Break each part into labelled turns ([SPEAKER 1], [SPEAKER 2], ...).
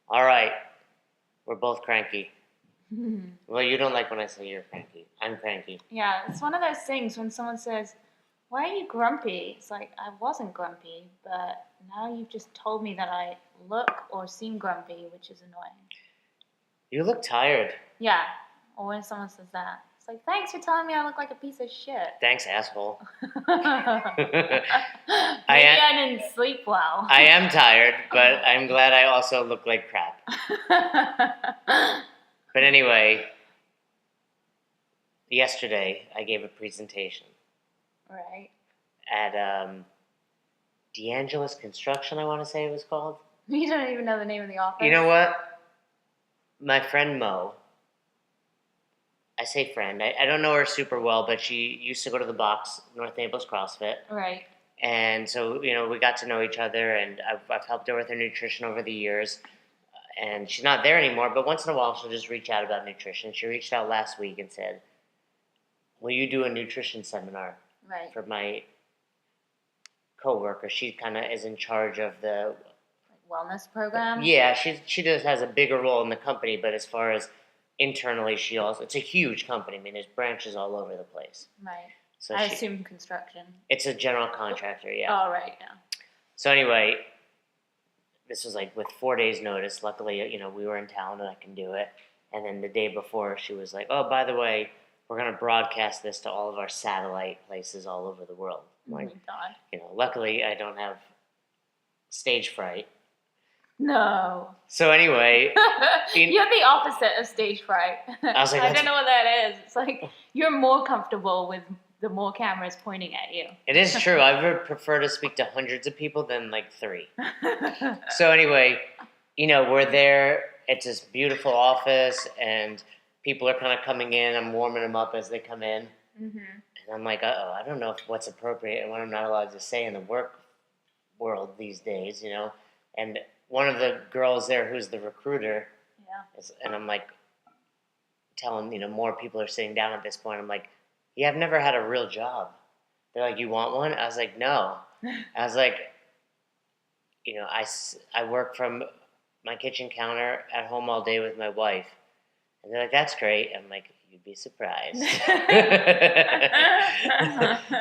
[SPEAKER 1] All right. We're both cranky. Well, you don't like when I say you're cranky. I'm cranky.
[SPEAKER 2] Yeah, it's one of those things when someone says, "Why are you grumpy?" It's like, I wasn't grumpy, but now you've just told me that I look or seem grumpy, which is annoying.
[SPEAKER 1] You look tired.
[SPEAKER 2] Yeah, or when someone says that, it's like, thanks for telling me I look like a piece of shit.
[SPEAKER 1] Thanks, asshole.
[SPEAKER 2] Maybe I didn't sleep well.
[SPEAKER 1] I am tired, but I'm glad I also look like crap. But anyway, yesterday I gave a presentation.
[SPEAKER 2] Right.
[SPEAKER 1] At D'Angelo's Construction, I want to say it was called.
[SPEAKER 2] You don't even know the name of the office?
[SPEAKER 1] You know what? My friend Mo, I say friend, I don't know her super well, but she used to go to the box, North Naples CrossFit.
[SPEAKER 2] Right.
[SPEAKER 1] And so, we got to know each other, and I've helped her with her nutrition over the years. And she's not there anymore, but once in a while she'll just reach out about nutrition. She reached out last week and said, will you do a nutrition seminar for my coworker? She kind of is in charge of the
[SPEAKER 2] wellness program.
[SPEAKER 1] Yeah, she just has a bigger role in the company, but as far as internally, it's a huge company. I mean, there's branches all over the place.
[SPEAKER 2] Right.
[SPEAKER 1] So
[SPEAKER 2] I assume construction.
[SPEAKER 1] It's a general contractor, yeah.
[SPEAKER 2] Oh, right, yeah.
[SPEAKER 1] So anyway, this was like with 4 days' notice. Luckily, we were in town and I can do it. And then the day before, she was like, "Oh, by the way, we're going to broadcast this to all of our satellite places all over the world."
[SPEAKER 2] Oh my God.
[SPEAKER 1] Luckily, I don't have stage fright.
[SPEAKER 2] No.
[SPEAKER 1] So anyway,
[SPEAKER 2] you're the opposite of stage fright.
[SPEAKER 1] I was like,
[SPEAKER 2] I don't know what that is. It's like you're more comfortable with the more cameras pointing at you.
[SPEAKER 1] It is true. I would prefer to speak to hundreds of people than like 3. So anyway, we're there. It's this beautiful office, and people are kind of coming in. I'm warming them up as they come in. Mm-hmm. And I'm like, I don't know what's appropriate and what I'm not allowed to say in the work world these days, And one of the girls there who's the recruiter, and I'm like telling, more people are sitting down at this point. I'm like, yeah, I've never had a real job. They're like, you want one? I was like, no. I was like, I work from my kitchen counter at home all day with my wife. And they're like, that's great. I'm like, you'd be surprised.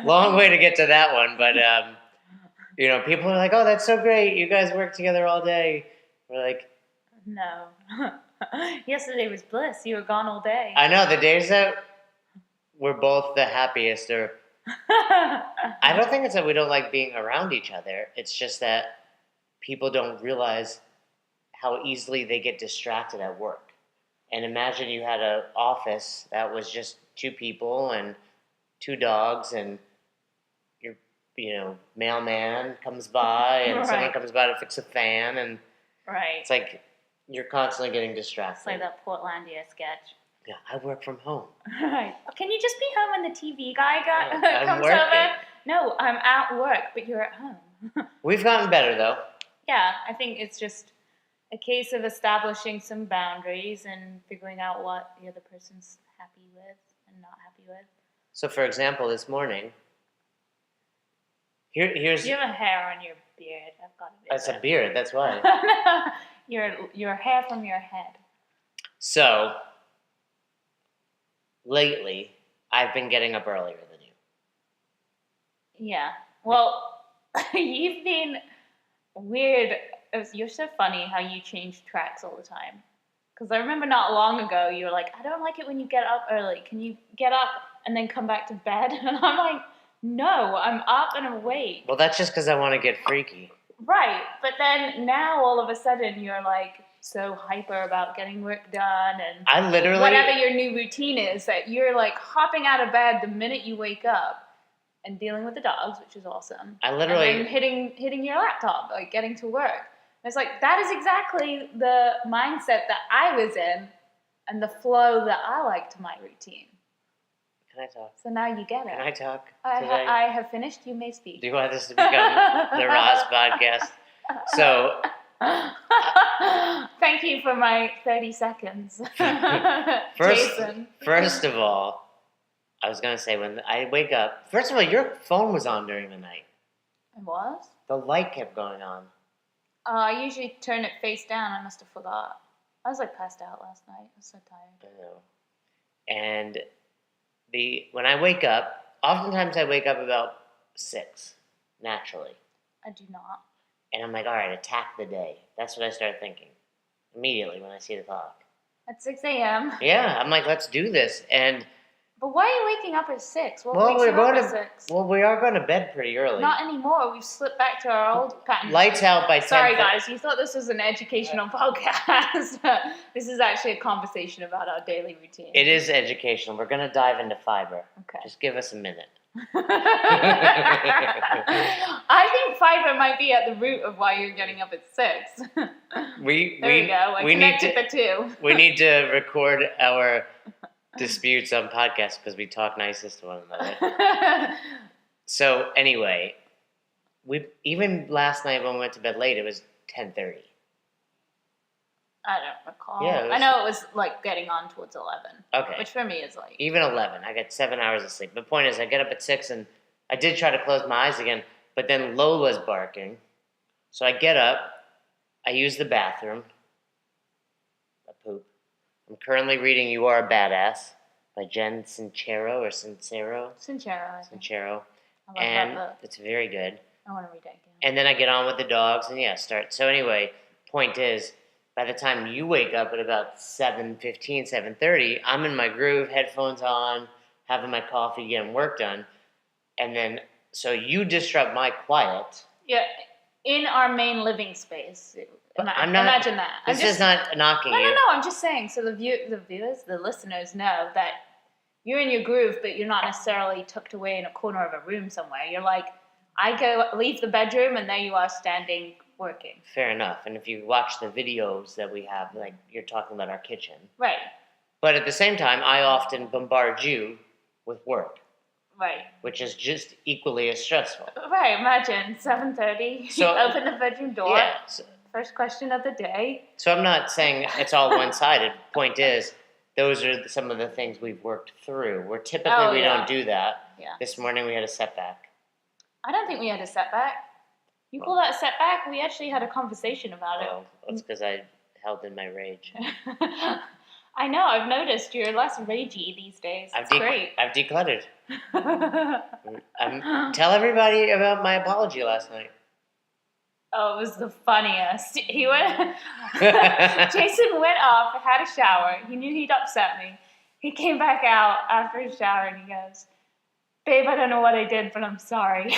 [SPEAKER 1] Long way to get to that one, but people are like, oh, that's so great. You guys work together all day. We're like,
[SPEAKER 2] no. Yesterday was bliss. You were gone all day.
[SPEAKER 1] I know. The days that we're both the happiest are... I don't think it's that we don't like being around each other. It's just that people don't realize how easily they get distracted at work. And imagine you had an office that was just 2 people and 2 dogs, and mailman comes by, and someone comes by to fix a fan, and it's like you're constantly getting distracted.
[SPEAKER 2] It's like that Portlandia sketch.
[SPEAKER 1] Yeah, I work from home.
[SPEAKER 2] Right. Can you just be home when the TV guy comes over? No, I'm at work, but you're at home.
[SPEAKER 1] We've gotten better, though.
[SPEAKER 2] Yeah, I think it's just a case of establishing some boundaries and figuring out what the other person's happy with and not happy with.
[SPEAKER 1] So, for example, this morning, here's...
[SPEAKER 2] You have a hair on your beard. I've got a beard.
[SPEAKER 1] That's a beard, that's why.
[SPEAKER 2] your hair from your head.
[SPEAKER 1] So, lately, I've been getting up earlier than you.
[SPEAKER 2] Yeah. Well, you've been weird. You're so funny how you change tracks all the time. Because I remember not long ago, you were like, I don't like it when you get up early. Can you get up and then come back to bed? And I'm like, no, I'm up and awake.
[SPEAKER 1] Well, that's just because I want to get freaky.
[SPEAKER 2] Right. But then now all of a sudden you're like so hyper about getting work done and
[SPEAKER 1] I literally...
[SPEAKER 2] whatever your new routine is, that you're like hopping out of bed the minute you wake up and dealing with the dogs, which is awesome.
[SPEAKER 1] I literally...
[SPEAKER 2] And then hitting your laptop, like getting to work. And it's like, that is exactly the mindset that I was in and the flow that I like to my routine.
[SPEAKER 1] Can I talk?
[SPEAKER 2] So now you get it.
[SPEAKER 1] Can I talk
[SPEAKER 2] today? I have finished. You may speak.
[SPEAKER 1] Do you want this to become the Roz podcast? So...
[SPEAKER 2] Thank you for my 30 seconds. Jason.
[SPEAKER 1] First of all, I was going to say, when I wake up... First of all, your phone was on during the night.
[SPEAKER 2] It was?
[SPEAKER 1] The light kept going on.
[SPEAKER 2] I usually turn it face down. I must have forgot. I was like passed out last night. I was so tired.
[SPEAKER 1] I know. And when I wake up, oftentimes I wake up about 6, naturally.
[SPEAKER 2] I do not.
[SPEAKER 1] And I'm like, all right, attack the day. That's what I start thinking immediately when I see the clock.
[SPEAKER 2] At 6 a.m.
[SPEAKER 1] Yeah, I'm like, let's do this. And
[SPEAKER 2] But why are you waking up at 6? What wakes you up at 6?
[SPEAKER 1] Well, we are going to bed pretty early.
[SPEAKER 2] Not anymore. We've slipped back to our old pattern.
[SPEAKER 1] Lights out by 10.
[SPEAKER 2] Sorry, guys. You thought this was an educational podcast. This is actually a conversation about our daily routine.
[SPEAKER 1] It is educational. We're going to dive into fiber.
[SPEAKER 2] Okay.
[SPEAKER 1] Just give us a minute.
[SPEAKER 2] I think fiber might be at the root of why you're getting up at 6. There we go. I connected the two.
[SPEAKER 1] We need to record our disputes on podcasts because we talk nicest to one another. So anyway, even last night when we went to bed late, it was 10:30.
[SPEAKER 2] I don't recall.
[SPEAKER 1] Yeah,
[SPEAKER 2] I know it was like getting on towards 11.
[SPEAKER 1] Okay.
[SPEAKER 2] Which for me is like...
[SPEAKER 1] Even 11. I got 7 hours of sleep. The point is, I get up at 6 and I did try to close my eyes again, but then Lola's barking. So I get up, I use the bathroom, I poop. I'm currently reading You Are a Badass by Jen Sincero or Sincero.
[SPEAKER 2] Sincero, I think.
[SPEAKER 1] Sincero.
[SPEAKER 2] I love
[SPEAKER 1] And
[SPEAKER 2] that book.
[SPEAKER 1] it's very good.
[SPEAKER 2] I want to read it again.
[SPEAKER 1] And then I get on with the dogs and start. So anyway, point is, by the time you wake up at about 7:15, 7:30, I'm in my groove, headphones on, having my coffee, getting work done. And then, so you disrupt my quiet.
[SPEAKER 2] Yeah, in our main living space.
[SPEAKER 1] I'm not,
[SPEAKER 2] imagine that.
[SPEAKER 1] This is not knocking you.
[SPEAKER 2] No, I'm just saying, so the viewers, the listeners know that you're in your groove, but you're not necessarily tucked away in a corner of a room somewhere. You're like, leave the bedroom, and there you are standing working.
[SPEAKER 1] Fair enough. And if you watch the videos that we have, like, you're talking about our kitchen.
[SPEAKER 2] Right.
[SPEAKER 1] But at the same time, I often bombard you with work.
[SPEAKER 2] Right.
[SPEAKER 1] Which is just equally as stressful.
[SPEAKER 2] Right. Imagine 7:30.
[SPEAKER 1] So,
[SPEAKER 2] you open the bedroom door.
[SPEAKER 1] Yeah.
[SPEAKER 2] First question of the day.
[SPEAKER 1] So I'm not saying it's all one-sided. Point is, those are some of the things we've worked through. Where typically we don't do that.
[SPEAKER 2] Yeah.
[SPEAKER 1] This morning we had a setback.
[SPEAKER 2] I don't think we had a setback. You call that a setback? We actually had a conversation about it.
[SPEAKER 1] Well, that's because I held in my rage.
[SPEAKER 2] I know. I've noticed you're less ragey these days. It's great.
[SPEAKER 1] I've decluttered. Tell everybody about my apology last night.
[SPEAKER 2] Oh, it was the funniest. Jason went off, had a shower. He knew he'd upset me. He came back out after his shower and he goes, "Babe, I don't know what I did, but I'm sorry." And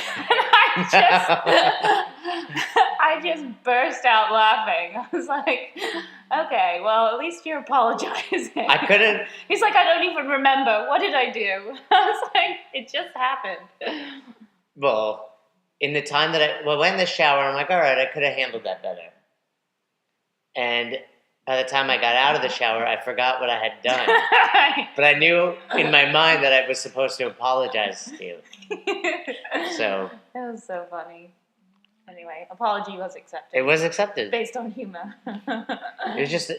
[SPEAKER 2] I just burst out laughing. I was like, okay, well, at least you're apologizing.
[SPEAKER 1] I couldn't.
[SPEAKER 2] He's like, I don't even remember. What did I do? I was like, it just happened.
[SPEAKER 1] Well, in the time that I went in the shower, I'm like, all right, I could have handled that better. And by the time I got out of the shower, I forgot what I had done. But I knew in my mind that I was supposed to apologize to you. So.
[SPEAKER 2] It was so funny. Anyway, apology was accepted.
[SPEAKER 1] It was accepted.
[SPEAKER 2] Based on humor.
[SPEAKER 1] It was just,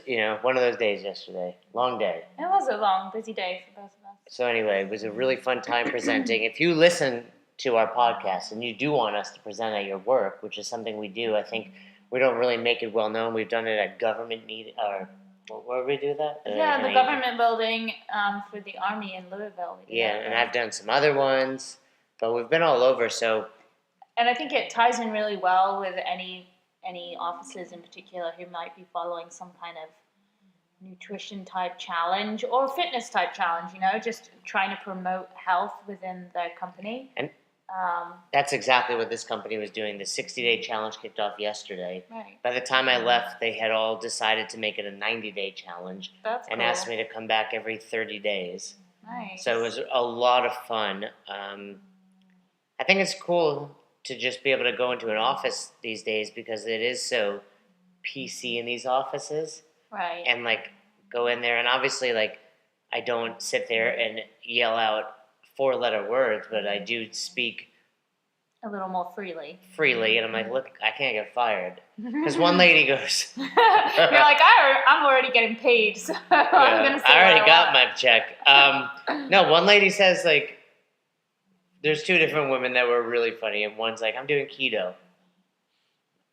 [SPEAKER 1] one of those days yesterday. Long day.
[SPEAKER 2] It was a long, busy day for both of us.
[SPEAKER 1] So anyway, it was a really fun time presenting. If you listen to our podcast and you do want us to present at your work, which is something we do, I think we don't really make it well known. We've done it at government meeting, or where do we do that?
[SPEAKER 2] Yeah, the government building for the Army in Louisville.
[SPEAKER 1] Yeah, and I've done some other ones, but we've been all over, so.
[SPEAKER 2] And I think it ties in really well with any officers in particular who might be following some kind of nutrition type challenge or fitness type challenge, just trying to promote health within their company.
[SPEAKER 1] And that's exactly what this company was doing. The 60-day challenge kicked off yesterday.
[SPEAKER 2] Right.
[SPEAKER 1] By the time I left, they had all decided to make it a 90-day challenge. And asked me to come back every 30 days.
[SPEAKER 2] Nice.
[SPEAKER 1] So it was a lot of fun. I think it's cool to just be able to go into an office these days because it is so PC in these offices.
[SPEAKER 2] Right.
[SPEAKER 1] And, go in there. And obviously, I don't sit there and yell out 4-letter words, but I do speak
[SPEAKER 2] a little more freely.
[SPEAKER 1] And I'm like, look, I can't get fired. Because one lady goes...
[SPEAKER 2] You're like, I'm already getting paid, so I'm going to say
[SPEAKER 1] I already got my check. No, one lady says, there's 2 different women that were really funny, and one's like, I'm doing keto.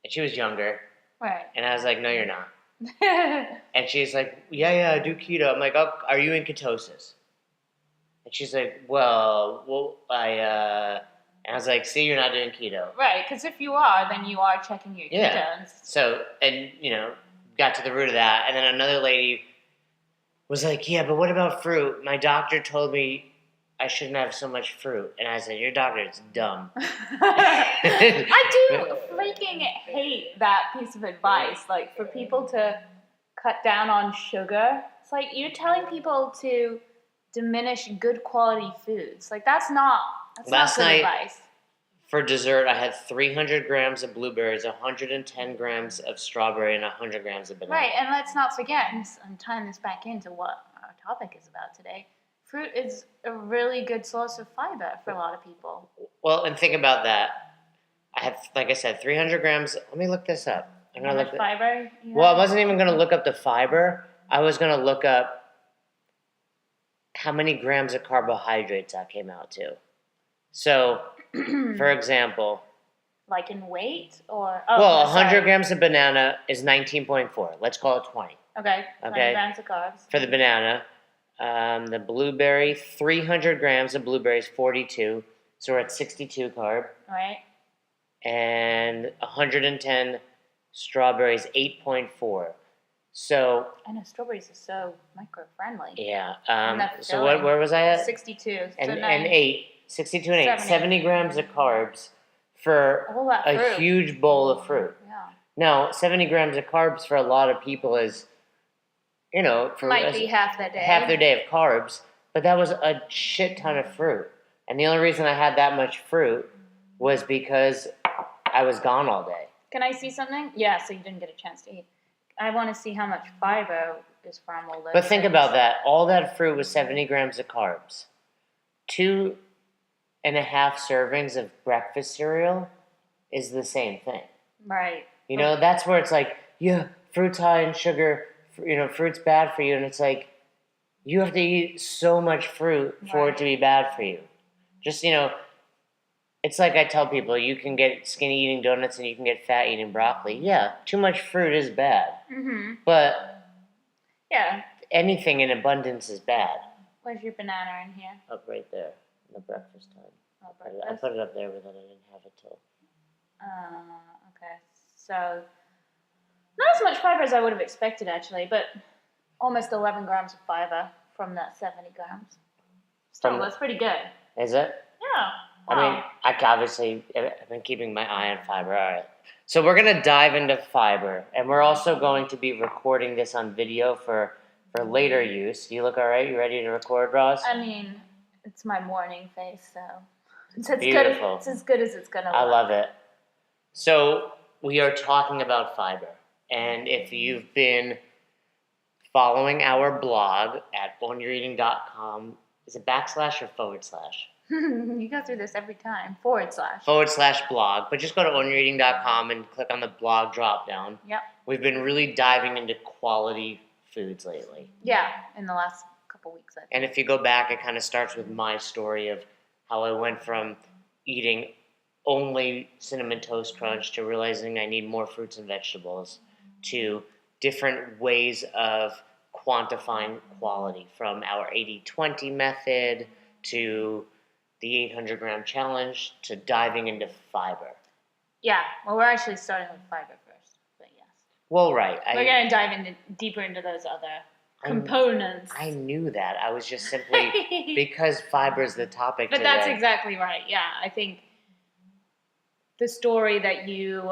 [SPEAKER 1] And she was younger.
[SPEAKER 2] Right.
[SPEAKER 1] And I was like, no, you're not. And she's like, yeah, I do keto. I'm like, oh, are you in ketosis? And she's like, well, and I was like, see, you're not doing keto.
[SPEAKER 2] Right, because if you are, then you are checking your ketones.
[SPEAKER 1] So, and, got to the root of that. And then another lady was like, yeah, but what about fruit? My doctor told me I shouldn't have so much fruit. And I said, your doctor is dumb.
[SPEAKER 2] I do freaking hate that piece of advice. Like, for people to cut down on sugar, it's like you're telling people to diminish good quality foods. Like, that's not
[SPEAKER 1] Last
[SPEAKER 2] good
[SPEAKER 1] night,
[SPEAKER 2] advice.
[SPEAKER 1] For dessert, I had 300 grams of blueberries, 110 grams of strawberry, and 100 grams of banana.
[SPEAKER 2] Right, and let's not forget, and I'm tying this back into what our topic is about today, fruit is a really good source of fiber for a lot of people.
[SPEAKER 1] Well, and think about that. I had, like I said, 300 grams. Let me look this up.
[SPEAKER 2] How much fiber?
[SPEAKER 1] Well, I wasn't even going to look up the fiber. I was going to look up how many grams of carbohydrates that came out to. So, for example...
[SPEAKER 2] Like in weight? Or
[SPEAKER 1] 100 grams of banana is 19.4. Let's call it 20.
[SPEAKER 2] Okay, 20 grams of carbs.
[SPEAKER 1] For the banana. The blueberry, 300 grams of blueberry is 42. So we're at 62 carb.
[SPEAKER 2] Right.
[SPEAKER 1] And 110 strawberries, 8.4. So...
[SPEAKER 2] I know, strawberries are so micro-friendly.
[SPEAKER 1] Yeah. So where was I at?
[SPEAKER 2] 62.
[SPEAKER 1] And 8. 62 and 8. 70 grams of carbs for a huge bowl of fruit.
[SPEAKER 2] Yeah.
[SPEAKER 1] Now, 70 grams of carbs for a lot of people is,
[SPEAKER 2] might be half their day.
[SPEAKER 1] Half their day of carbs. But that was a shit ton of fruit. And the only reason I had that much fruit was because I was gone all day.
[SPEAKER 2] Can I see something? Yeah, so you didn't get a chance to eat. I want to see how much fiber is from all those.
[SPEAKER 1] But think about that. All that fruit was 70 grams of carbs. 2.5 servings of breakfast cereal is the same thing.
[SPEAKER 2] Right.
[SPEAKER 1] That's where it's like, yeah, fruit's high in sugar, fruit's bad for you. And it's like, you have to eat so much fruit for it to be bad for you. Just, it's like I tell people, you can get skinny eating donuts and you can get fat eating broccoli. Yeah, too much fruit is bad.
[SPEAKER 2] Mm-hmm.
[SPEAKER 1] But
[SPEAKER 2] yeah,
[SPEAKER 1] anything in abundance is bad.
[SPEAKER 2] Where's your banana in here?
[SPEAKER 1] Up right there, in the breakfast time.
[SPEAKER 2] Oh, breakfast?
[SPEAKER 1] I put it up there, but then I didn't have it till...
[SPEAKER 2] Okay. So, not as much fiber as I would have expected, actually, but almost 11 grams of fiber from that 70 grams. Still, that's pretty good.
[SPEAKER 1] Is it?
[SPEAKER 2] Yeah.
[SPEAKER 1] Wow. I mean, I've been keeping my eye on fiber. All right. So we're going to dive into fiber, and we're also going to be recording this on video for later use. You look all right? You ready to record, Roz?
[SPEAKER 2] I mean, it's my morning face, so it's as
[SPEAKER 1] beautiful.
[SPEAKER 2] It's as good as it's going to look.
[SPEAKER 1] I love it. So we are talking about fiber, and if you've been following our blog at whatyourEating.com, is it / or /?
[SPEAKER 2] You go through this every time. /
[SPEAKER 1] /blog. But just go to whatyourEating.com and click on the blog drop down.
[SPEAKER 2] Yep.
[SPEAKER 1] We've been really diving into quality foods lately.
[SPEAKER 2] Yeah, in the last couple weeks, I think.
[SPEAKER 1] And if you go back, it kind of starts with my story of how I went from eating only Cinnamon Toast Crunch to realizing I need more fruits and vegetables to different ways of quantifying quality, from our 80-20 method to the 800-gram challenge to diving into fiber.
[SPEAKER 2] Yeah, well, we're actually starting with fiber first, but yes.
[SPEAKER 1] Well, right.
[SPEAKER 2] We're going to dive deeper into those other components.
[SPEAKER 1] I knew that. I was just simply, because fiber is the topic
[SPEAKER 2] but
[SPEAKER 1] today.
[SPEAKER 2] That's exactly right, yeah. I think the story that you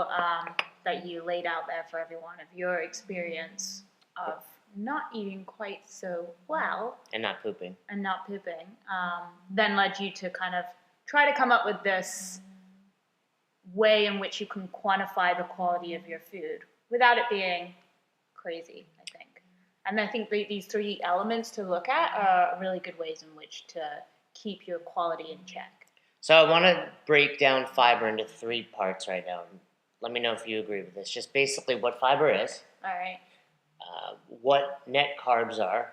[SPEAKER 2] laid out there for everyone of your experience of not eating quite so well
[SPEAKER 1] and not pooping
[SPEAKER 2] then led you to kind of try to come up with this way in which you can quantify the quality of your food without it being crazy, I think. And I think these 3 elements to look at are really good ways in which to keep your quality in check.
[SPEAKER 1] So I want to break down fiber into 3 parts right now. Let me know if you agree with this. Just basically what fiber is.
[SPEAKER 2] All right.
[SPEAKER 1] What net carbs are.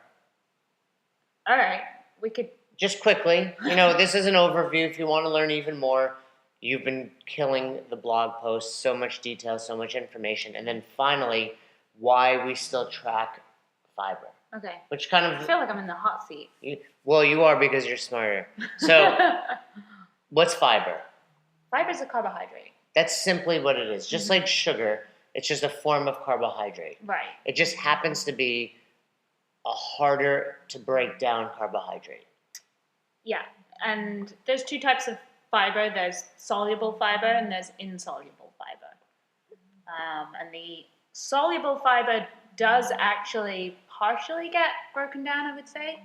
[SPEAKER 2] All right. We could...
[SPEAKER 1] Just quickly, this is an overview. If you want to learn even more, You've been killing the blog posts, so much detail, so much information. And then finally, why we still track fiber.
[SPEAKER 2] Okay.
[SPEAKER 1] Which kind
[SPEAKER 2] I
[SPEAKER 1] of...
[SPEAKER 2] feel like I'm in the hot seat.
[SPEAKER 1] Well, you are because you're smarter. So, what's fiber?
[SPEAKER 2] Fiber is a carbohydrate.
[SPEAKER 1] That's simply what it is. Just like sugar, it's just a form of carbohydrate.
[SPEAKER 2] Right.
[SPEAKER 1] It just happens to be a harder to break down carbohydrate.
[SPEAKER 2] Yeah, and there's two types of fiber. There's soluble fiber and there's insoluble fiber. And the soluble fiber does actually partially get broken down, I would say,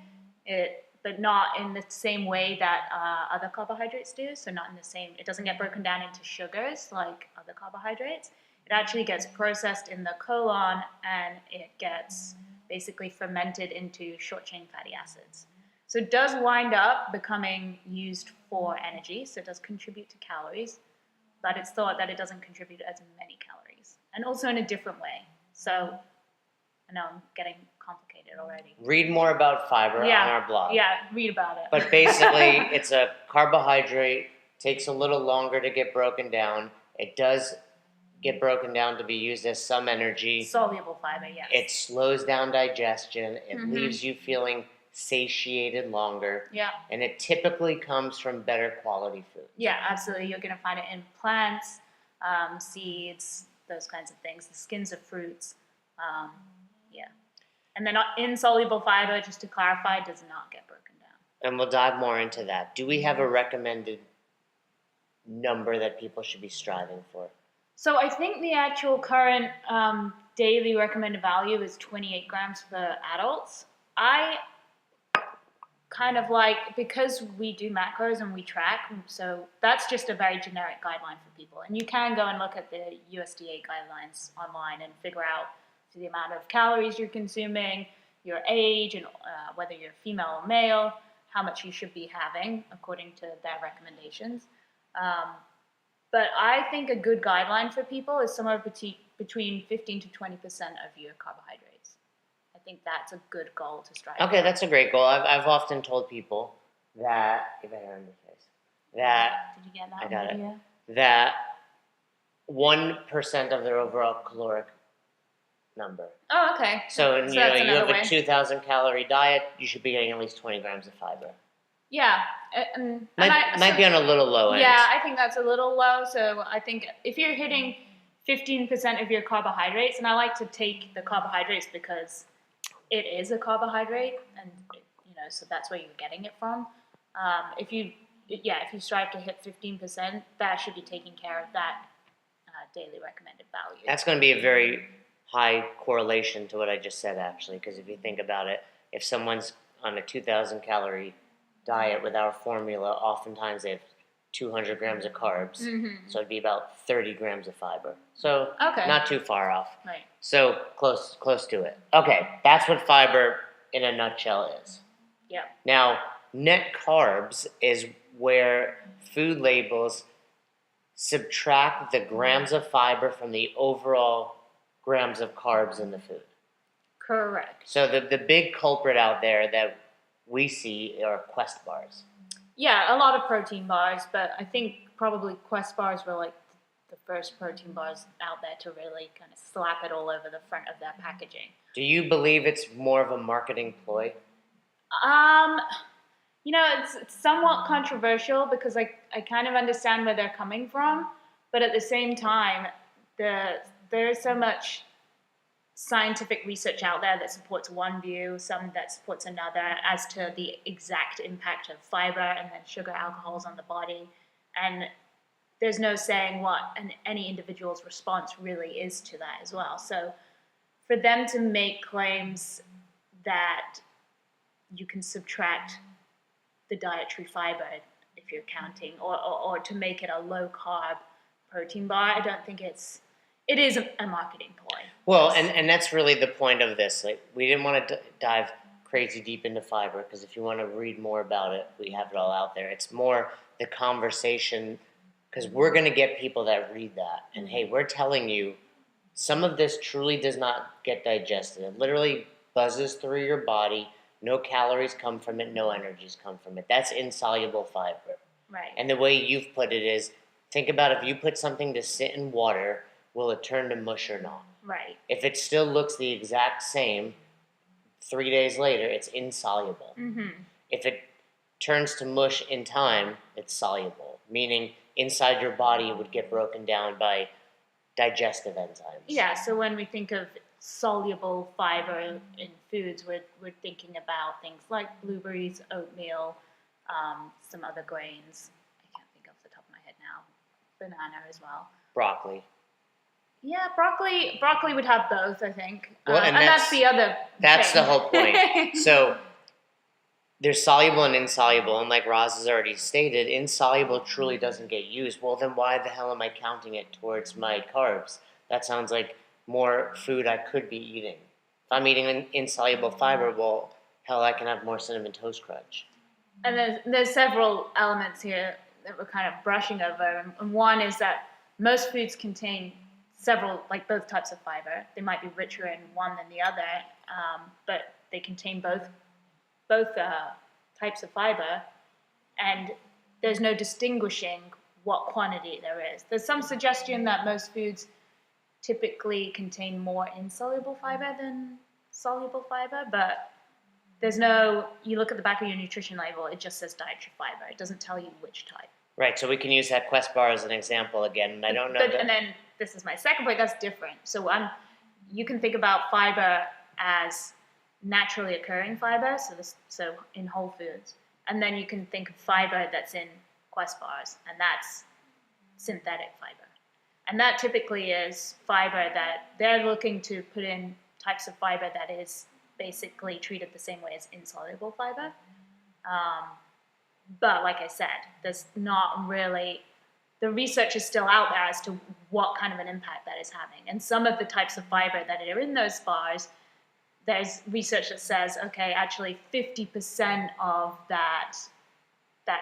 [SPEAKER 2] but not in the same way that other carbohydrates do. So not in the same, it doesn't get broken down into sugars like other carbohydrates. It actually gets processed in the colon and it gets basically fermented into short-chain fatty acids. So it does wind up becoming used for energy, so it does contribute to calories, but it's thought that it doesn't contribute as many calories, and also in a different way. So I know I'm getting complicated already.
[SPEAKER 1] Read more about fiber on our blog.
[SPEAKER 2] Yeah, read about it.
[SPEAKER 1] But basically, it's a carbohydrate, takes a little longer to get broken down. It does get broken down to be used as some energy.
[SPEAKER 2] Soluble fiber, yes.
[SPEAKER 1] It slows down digestion. It leaves you feeling satiated longer.
[SPEAKER 2] Yeah.
[SPEAKER 1] And it typically comes from better quality food.
[SPEAKER 2] Yeah, absolutely. You're going to find it in plants, seeds, those kinds of things, the skins of fruits. Yeah. And then insoluble fiber, just to clarify, does not get broken down.
[SPEAKER 1] And we'll dive more into that. Do we have a recommended number that people should be striving for?
[SPEAKER 2] So I think the actual current daily recommended value is 28 grams for adults. I kind of like, because we do macros and we track, so that's just a very generic guideline for people. And you can go and look at the USDA guidelines online and figure out the amount of calories you're consuming, your age, and whether you're female or male, how much you should be having according to their recommendations. But I think a good guideline for people is somewhere between 15 to 20% of your carbohydrates. I think that's a good goal to strive for.
[SPEAKER 1] Okay, that's a great goal. I've often told people that, give a hair in your face, that,
[SPEAKER 2] did you get that?
[SPEAKER 1] I got
[SPEAKER 2] idea?
[SPEAKER 1] it, that 1% of their overall caloric number.
[SPEAKER 2] Oh, okay.
[SPEAKER 1] So, you have
[SPEAKER 2] way.
[SPEAKER 1] a 2,000 calorie diet, you should be getting at least 20 grams of fiber.
[SPEAKER 2] Yeah.
[SPEAKER 1] Might be on a little low end.
[SPEAKER 2] Yeah, I think that's a little low. So I think if you're hitting 15% of your carbohydrates, and I like to take the carbohydrates because it is a carbohydrate, and so that's where you're getting it from. If you strive to hit 15%, that should be taking care of that daily recommended value.
[SPEAKER 1] That's going to be a very high correlation to what I just said, actually, because if you think about it, if someone's on a 2,000 calorie diet with our formula, oftentimes they have 200 grams of carbs, so it'd be about 30 grams of fiber. So not too far off.
[SPEAKER 2] Right.
[SPEAKER 1] So close to it. Okay, that's what fiber in a nutshell is.
[SPEAKER 2] Yeah.
[SPEAKER 1] Now, net carbs is where food labels subtract the grams of fiber from the overall grams of carbs in the food.
[SPEAKER 2] Correct.
[SPEAKER 1] So the big culprit out there that we see are Quest bars.
[SPEAKER 2] Yeah, a lot of protein bars, but I think probably Quest bars were like the first protein bars out there to really kind of slap it all over the front of their packaging.
[SPEAKER 1] Do you believe it's more of a marketing ploy?
[SPEAKER 2] It's somewhat controversial because I kind of understand where they're coming from, but at the same time, there's so much scientific research out there that supports one view, some that supports another, as to the exact impact of fiber and then sugar alcohols on the body. And there's no saying what any individual's response really is to that as well. So for them to make claims that you can subtract the dietary fiber if you're counting, or to make it a low-carb protein bar, I don't think it is a marketing ploy.
[SPEAKER 1] Well, and that's really the point of this. Like, we didn't want to dive crazy deep into fiber because if you want to read more about it, we have it all out there. It's more the conversation because we're going to get people that read that. And hey, we're telling you some of this truly does not get digested. It literally buzzes through your body. No calories come from it. No energies come from it. That's insoluble fiber.
[SPEAKER 2] Right.
[SPEAKER 1] And the way you've put it is think about if you put something to sit in water, will it turn to mush or not?
[SPEAKER 2] Right.
[SPEAKER 1] If it still looks the exact same 3 days later, it's insoluble.
[SPEAKER 2] Mm-hmm.
[SPEAKER 1] If it turns to mush in time, it's soluble, meaning inside your body it would get broken down by digestive enzymes.
[SPEAKER 2] Yeah, so when we think of soluble fiber in foods, we're thinking about things like blueberries, oatmeal, some other grains. I can't think off the top of my head now. Banana as well.
[SPEAKER 1] Broccoli.
[SPEAKER 2] Yeah, broccoli would have both, I think.
[SPEAKER 1] Well,
[SPEAKER 2] and that's the other
[SPEAKER 1] That's
[SPEAKER 2] thing.
[SPEAKER 1] the whole point. So there's soluble and insoluble, and like Roz has already stated, insoluble truly doesn't get used. Well, then why the hell am I counting it towards my carbs? That sounds like more food I could be eating. If I'm eating an insoluble fiber, well, hell, I can have more Cinnamon Toast Crunch.
[SPEAKER 2] And there's several elements here that we're kind of brushing over. And one is that most foods contain several, like both types of fiber. They might be richer in one than the other, but they contain both types of fiber, and there's no distinguishing what quantity there is. There's some suggestion that most foods typically contain more insoluble fiber than soluble fiber, but there's no, you look at the back of your nutrition label, it just says dietary fiber. It doesn't tell you which type.
[SPEAKER 1] Right, so we can use that Quest bar as an example again, and I don't know
[SPEAKER 2] And then this is my second point, that's different. So you can think about fiber as naturally occurring fiber, so in whole foods. And then you can think of fiber that's in Quest bars, and that's synthetic fiber. And that typically is fiber that they're looking to put in types of fiber that is basically treated the same way as insoluble fiber. But like I said, there's not really, the research is still out there as to what kind of an impact that is having. And some of the types of fiber that are in those bars, there's research that says, okay, actually 50% of that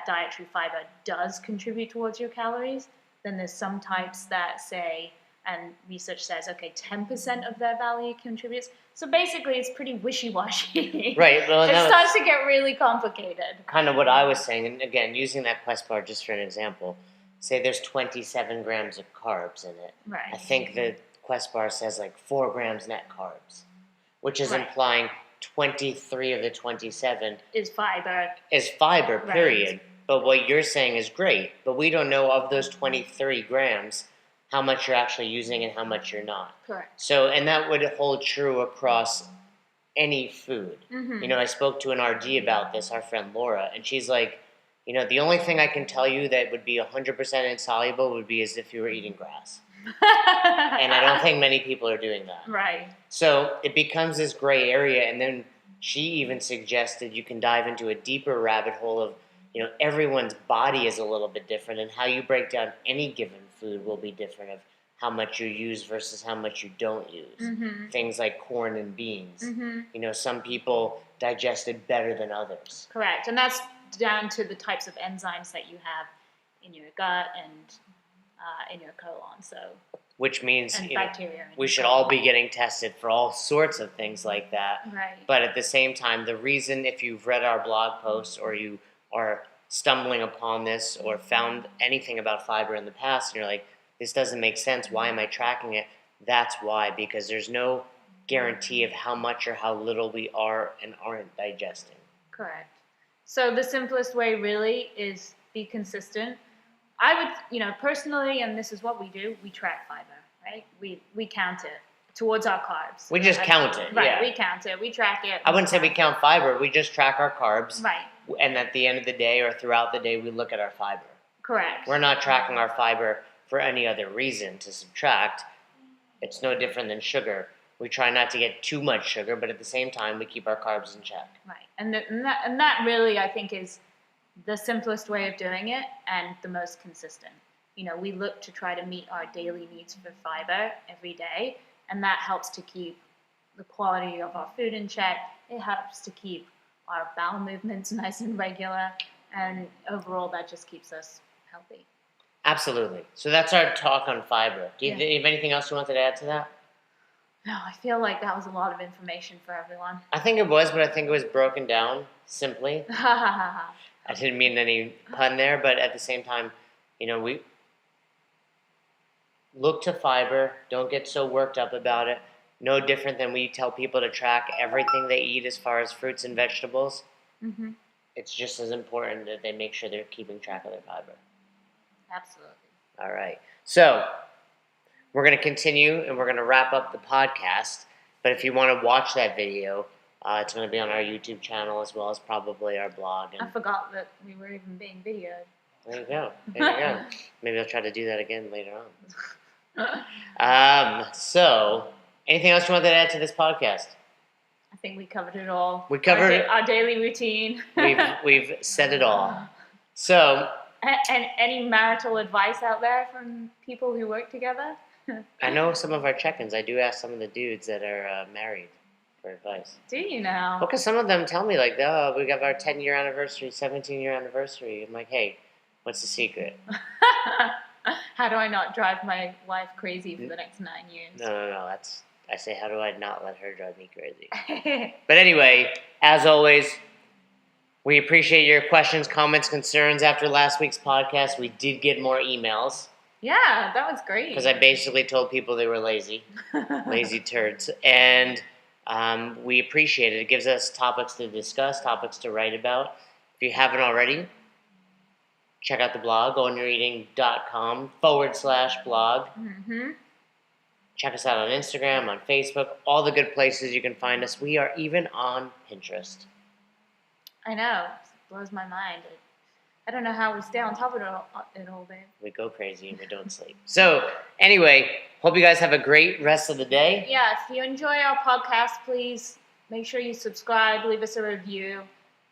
[SPEAKER 2] dietary fiber does contribute towards your calories. Then there's some types that say, and research says, okay, 10% of their value contributes. So basically, it's pretty wishy-washy.
[SPEAKER 1] Right. Well,
[SPEAKER 2] it starts to get really complicated.
[SPEAKER 1] Kind of what I was saying, and again, using that Quest bar just for an example, say there's 27 grams of carbs in it.
[SPEAKER 2] Right.
[SPEAKER 1] I think the Quest bar says like 4 grams net carbs, which is
[SPEAKER 2] Right.
[SPEAKER 1] implying 23 of the 27
[SPEAKER 2] is fiber.
[SPEAKER 1] Is fiber,
[SPEAKER 2] Right.
[SPEAKER 1] period. But what you're saying is great, but we don't know of those 23 grams how much you're actually using and how much you're not.
[SPEAKER 2] Correct.
[SPEAKER 1] So, and that would hold true across any food.
[SPEAKER 2] Mm-hmm.
[SPEAKER 1] You know, I spoke to an RD about this, our friend Laura, and she's like, you know, the only thing I can tell you that would be 100% insoluble would be as if you were eating grass. And I don't think many people are doing that.
[SPEAKER 2] Right.
[SPEAKER 1] So it becomes this gray area, and then she even suggested you can dive into a deeper rabbit hole of, you know, everyone's body is a little bit different, and how you break down any given food will be different of how much you use versus how much you don't use.
[SPEAKER 2] Mm-hmm.
[SPEAKER 1] Things like corn and beans.
[SPEAKER 2] Mm-hmm.
[SPEAKER 1] You know, some people digest it better than others.
[SPEAKER 2] Correct. And that's down to the types of enzymes that you have in your gut and in your colon. So,
[SPEAKER 1] which means
[SPEAKER 2] and
[SPEAKER 1] you know,
[SPEAKER 2] bacteria.
[SPEAKER 1] we should all be getting tested for all sorts of things like that.
[SPEAKER 2] Right.
[SPEAKER 1] But at the same time, the reason, if you've read our blog posts or you are stumbling upon this or found anything about fiber in the past and you're like, this doesn't make sense, why am I tracking it? That's why, because there's no guarantee of how much or how little we are and aren't digesting.
[SPEAKER 2] Correct. So the simplest way really is be consistent. I would, you know, personally, and this is what we do, we track fiber, right? We count it towards our carbs.
[SPEAKER 1] We just count it,
[SPEAKER 2] right,
[SPEAKER 1] yeah.
[SPEAKER 2] We count it, we track it.
[SPEAKER 1] I wouldn't say we count fiber, we just track our carbs.
[SPEAKER 2] Right.
[SPEAKER 1] And at the end of the day or throughout the day, we look at our fiber.
[SPEAKER 2] Correct.
[SPEAKER 1] We're not tracking our fiber for any other reason to subtract. It's no different than sugar. We try not to get too much sugar, but at the same time, we keep our carbs in check.
[SPEAKER 2] Right. And that really, I think, is the simplest way of doing it and the most consistent. You know, we look to try to meet our daily needs for fiber every day, and that helps to keep the quality of our food in check. It helps to keep our bowel movements nice and regular, and overall that just keeps us healthy.
[SPEAKER 1] Absolutely. So that's our talk on fiber. Do you have anything else you wanted to add to that?
[SPEAKER 2] No, I feel like that was a lot of information for everyone.
[SPEAKER 1] I think it was, but I think it was broken down simply.
[SPEAKER 2] Ha ha ha ha.
[SPEAKER 1] I didn't mean any pun there, but at the same time, you know, look to fiber. Don't get so worked up about it. No different than we tell people to track everything they eat as far as fruits and vegetables.
[SPEAKER 2] Mm-hmm.
[SPEAKER 1] It's just as important that they make sure they're keeping track of their fiber.
[SPEAKER 2] Absolutely.
[SPEAKER 1] All right. So we're going to continue and we're going to wrap up the podcast. But if you want to watch that video, it's going to be on our YouTube channel as well as probably our blog.
[SPEAKER 2] I forgot that we were even being videoed.
[SPEAKER 1] There you go. There you go. Maybe I'll try to do that again later on. So, anything else you wanted to add to this podcast?
[SPEAKER 2] I think we covered it all.
[SPEAKER 1] We covered
[SPEAKER 2] our daily routine.
[SPEAKER 1] We've said it all. So,
[SPEAKER 2] and any marital advice out there from people who work together?
[SPEAKER 1] I know some of our check-ins. I do ask some of the dudes that are married for advice.
[SPEAKER 2] Do you now?
[SPEAKER 1] Well, because some of them tell me like, "Oh, we got our 10-year anniversary, 17-year anniversary." I'm like, "Hey, what's the secret?"
[SPEAKER 2] How do I not drive my wife crazy for the next 9 years?
[SPEAKER 1] No. I say, how do I not let her drive me crazy? But anyway, as always, we appreciate your questions, comments, concerns. After last week's podcast, we did get more emails.
[SPEAKER 2] Yeah, that was great.
[SPEAKER 1] Because I basically told people they were lazy turds. And we appreciate it. It gives us topics to discuss, topics to write about. If you haven't already, check out the blog, ownyoureating.com/blog.
[SPEAKER 2] Mm-hmm.
[SPEAKER 1] Check us out on Instagram, on Facebook, all the good places you can find us. We are even on Pinterest.
[SPEAKER 2] I know. It blows my mind. I don't know how we stay on top of it all day.
[SPEAKER 1] We go crazy and we don't sleep. So, anyway, hope you guys have a great rest of the day.
[SPEAKER 2] Yeah, if you enjoy our podcast, please make sure you subscribe, leave us a review,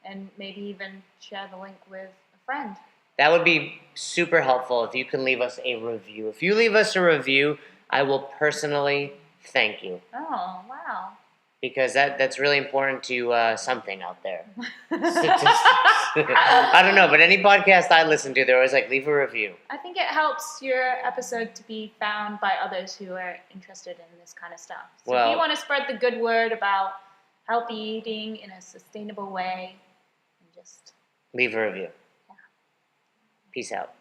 [SPEAKER 2] and maybe even share the link with a friend.
[SPEAKER 1] That would be super helpful if you can leave us a review. If you leave us a review, I will personally thank you.
[SPEAKER 2] Oh, wow.
[SPEAKER 1] Because that's really important to something out there. I don't know, but any podcast I listen to, they're always like, leave a review.
[SPEAKER 2] I think it helps your episode to be found by others who are interested in this kind of stuff. So if you want to spread the good word about healthy eating in a sustainable way, just
[SPEAKER 1] leave a review. Yeah. Peace out.